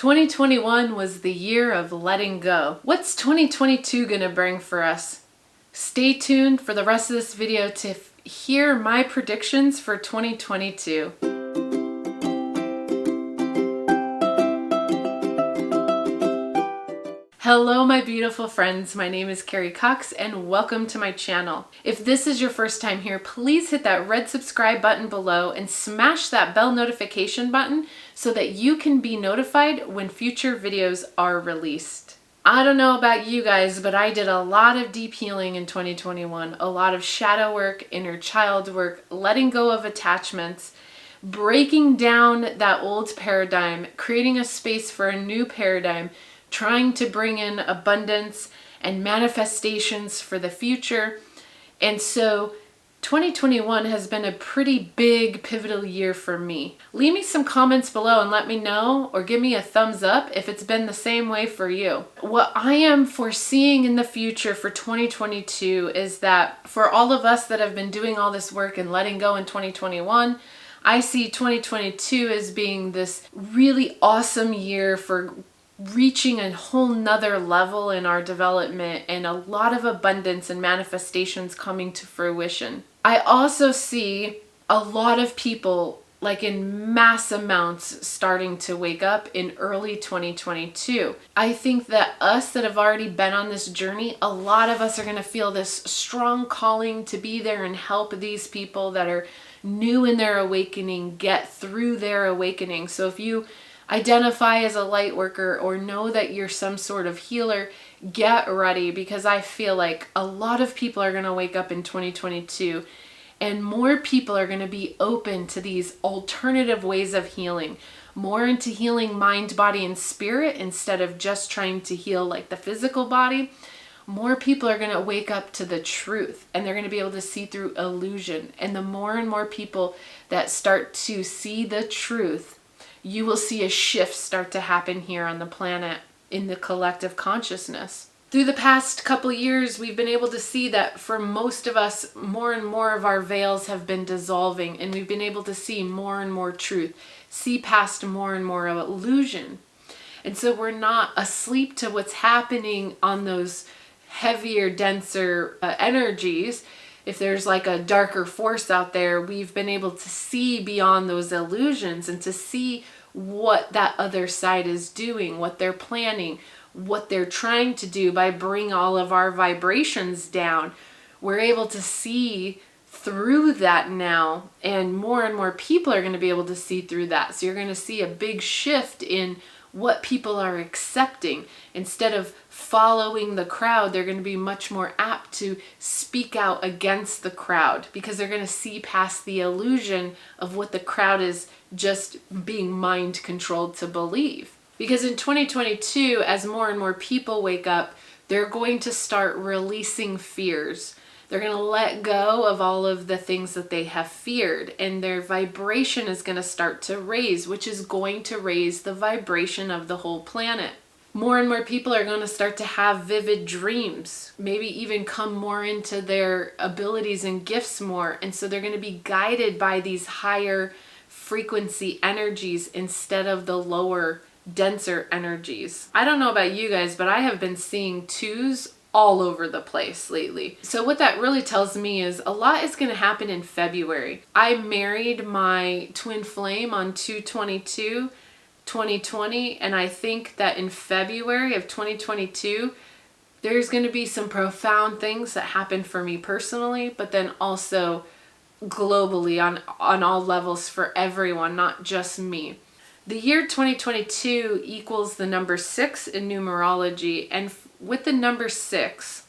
2021 was the year of letting go. What's 2022 gonna bring for us? Stay tuned for the rest of this video to hear my predictions for 2022. Hello my beautiful friends, my name is Carrie Cox and welcome to my channel. If this is your first time here, please hit that red subscribe button below and smash that bell notification button so that you can be notified when future videos are released. I don't know about you guys, but I did a lot of deep healing in 2021, a lot of shadow work, inner child work, letting go of attachments, breaking down that old paradigm, creating a space for a new paradigm, trying to bring in abundance and manifestations for the future. And so 2021 has been a pretty big pivotal year for me. Leave me some comments below and let me know, or give me a thumbs up if it's been the same way for you. What I am foreseeing in the future for 2022 is that for all of us that have been doing all this work and letting go in 2021, I see 2022 as being this really awesome year for reaching a whole nother level in our development and a lot of abundance and manifestations coming to fruition. I also see a lot of people, like in mass amounts, starting to wake up in early 2022. I think that us that have already been on this journey, a lot of us are going to feel this strong calling to be there and help these people that are new in their awakening get through their awakening. So if you identify as a light worker or know that you're some sort of healer, get ready, because I feel like a lot of people are going to wake up in 2022 and more people are going to be open to these alternative ways of healing, more into healing mind, body, and spirit instead of just trying to heal like the physical body. More people are going to wake up to the truth and they're going to be able to see through illusion. And the more and more people that start to see the truth, you will see a shift start to happen here on the planet in the collective consciousness. Through the past couple years, we've been able to see that for most of us, more and more of our veils have been dissolving, and we've been able to see more and more truth, see past more and more of illusion. And so we're not asleep to what's happening on those heavier, denser energies. If there's like a darker force out there, we've been able to see beyond those illusions and to see what that other side is doing, what they're planning, what they're trying to do by bringing all of our vibrations down. We're able to see through that now, and more people are going to be able to see through that. So you're going to see a big shift in what people are accepting. Instead of following the crowd, they're going to be much more apt to speak out against the crowd, because they're going to see past the illusion of what the crowd is just being mind controlled to believe. Because in 2022, as more and more people wake up, they're going to start releasing fears. They're going to let go of all of the things that they have feared, and their vibration is going to start to raise, which is going to raise the vibration of the whole planet. More and more people are going to start to have vivid dreams, maybe even come more into their abilities and gifts more. And so they're going to be guided by these higher frequency energies instead of the lower, denser energies. I don't know about you guys, but I have been seeing twos all over the place lately. So what that really tells me is a lot is going to happen in February. I married my twin flame on 2/22/2020, and I think that in February of 2022 there's going to be some profound things that happen for me personally, but then also globally on all levels for everyone, not just me. The year 2022 equals the number 6 in numerology, and with the number 6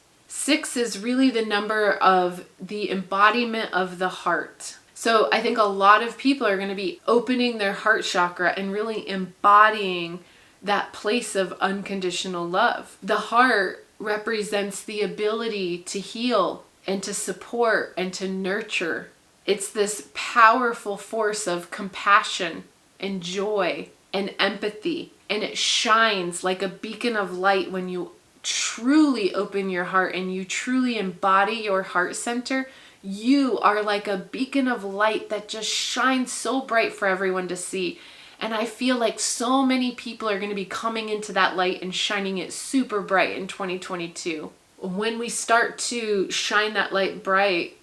is really the number of the embodiment of the heart. So I think a lot of people are going to be opening their heart chakra and really embodying that place of unconditional love. The heart represents the ability to heal and to support and to nurture. It's this powerful force of compassion and joy and empathy, and it shines like a beacon of light when you truly open your heart and you truly embody your heart center. You are like a beacon of light that just shines so bright for everyone to see. And I feel like so many people are going to be coming into that light and shining it super bright in 2022. When we start to shine that light bright,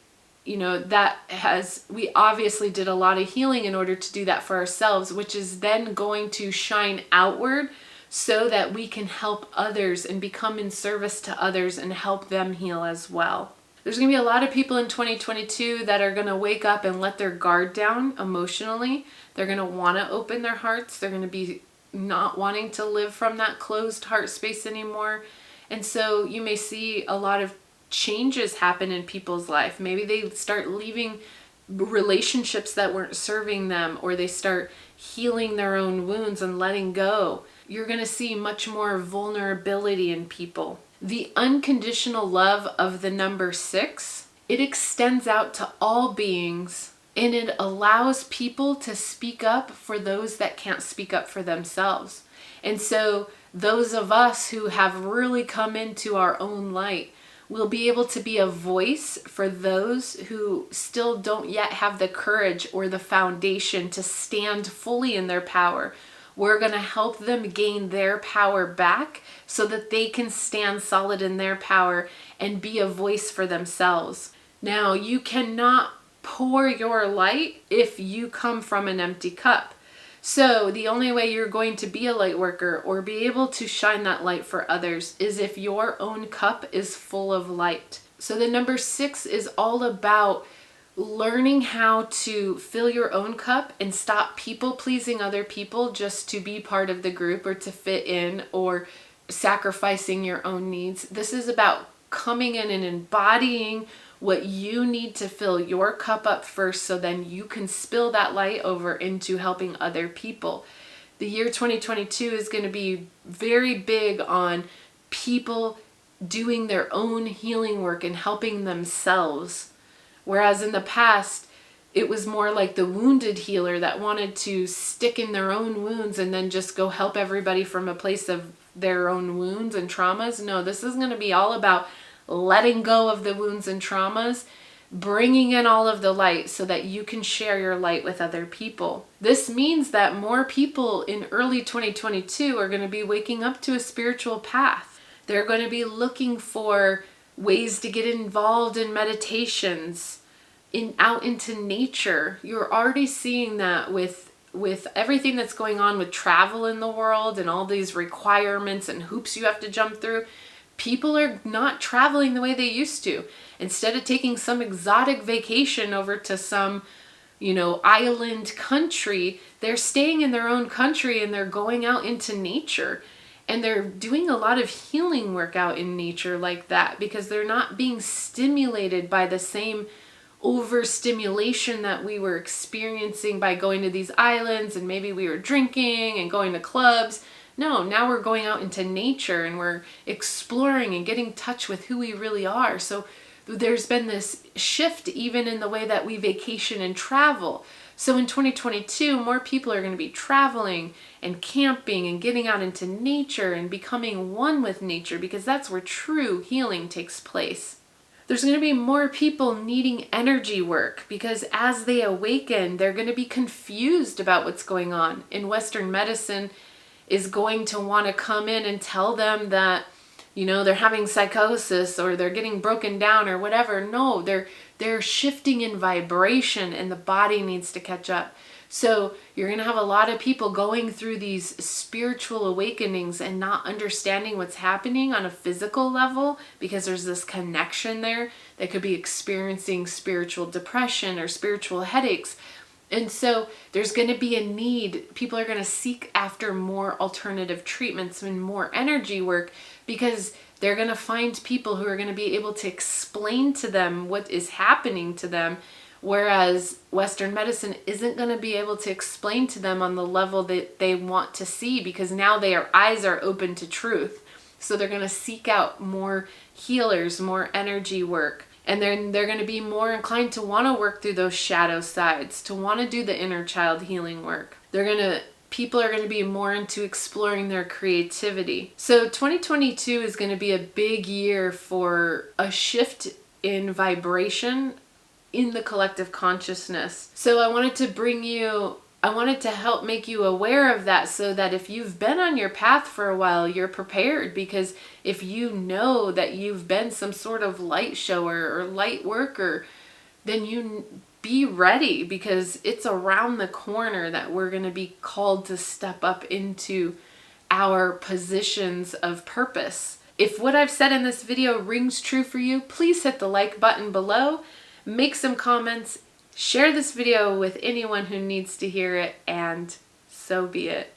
we obviously did a lot of healing in order to do that for ourselves, which is then going to shine outward so that we can help others and become in service to others and help them heal as well. There's going to be a lot of people in 2022 that are going to wake up and let their guard down emotionally. They're going to want to open their hearts. They're going to be not wanting to live from that closed heart space anymore. And so you may see a lot of changes happen in people's life. Maybe they start leaving relationships that weren't serving them, or they start healing their own wounds and letting go. You're going to see much more vulnerability in people. The unconditional love of the number 6, it extends out to all beings, and it allows people to speak up for those that can't speak up for themselves. And so those of us who have really come into our own light will be able to be a voice for those who still don't yet have the courage or the foundation to stand fully in their power. We're going to help them gain their power back so that they can stand solid in their power and be a voice for themselves. Now, you cannot pour your light if you come from an empty cup. So the only way you're going to be a light worker or be able to shine that light for others is if your own cup is full of light. So the number 6 is all about learning how to fill your own cup and stop people pleasing other people just to be part of the group or to fit in, or sacrificing your own needs. This is about coming in and embodying what you need to fill your cup up first, so then you can spill that light over into helping other people. The year 2022 is going to be very big on people doing their own healing work and helping themselves. Whereas in the past, it was more like the wounded healer that wanted to stick in their own wounds and then just go help everybody from a place of their own wounds and traumas. No, this is going to be all about letting go of the wounds and traumas, bringing in all of the light so that you can share your light with other people. This means that more people in early 2022 are going to be waking up to a spiritual path. They're going to be looking for ways to get involved in meditations, out into nature. You're already seeing that with everything that's going on with travel in the world and all these requirements and hoops you have to jump through. People are not traveling the way they used to. Instead of taking some exotic vacation over to some, island country, they're staying in their own country and they're going out into nature. And they're doing a lot of healing work out in nature like that, because they're not being stimulated by the same overstimulation that we were experiencing by going to these islands, and maybe we were drinking and going to clubs. No, now we're going out into nature and we're exploring and getting in touch with who we really are. So there's been this shift even in the way that we vacation and travel. So in 2022, more people are going to be traveling and camping and getting out into nature and becoming one with nature, because that's where true healing takes place. There's going to be more people needing energy work, because as they awaken, they're going to be confused about what's going on. In Western medicine is going to want to come in and tell them that, they're having psychosis or they're getting broken down or whatever. No, they're shifting in vibration and the body needs to catch up. So you're going to have a lot of people going through these spiritual awakenings and not understanding what's happening on a physical level, because there's this connection there. They could be experiencing spiritual depression or spiritual headaches. And so there's going to be a need. People are going to seek after more alternative treatments and more energy work, because they're going to find people who are going to be able to explain to them what is happening to them, whereas Western medicine isn't going to be able to explain to them on the level that they want to see, because now their eyes are open to truth. So they're going to seek out more healers, more energy work. And then they're going to be more inclined to want to work through those shadow sides, to want to do the inner child healing work. People are going to be more into exploring their creativity. So 2022 is going to be a big year for a shift in vibration in the collective consciousness. So I wanted to bring you I wanted to help make you aware of that so that if you've been on your path for a while, you're prepared. Because if you know that you've been some sort of light shower or light worker, then you be ready, because it's around the corner that we're going to be called to step up into our positions of purpose. If what I've said in this video rings true for you, please hit the like button below, make some comments, share this video with anyone who needs to hear it, and so be it.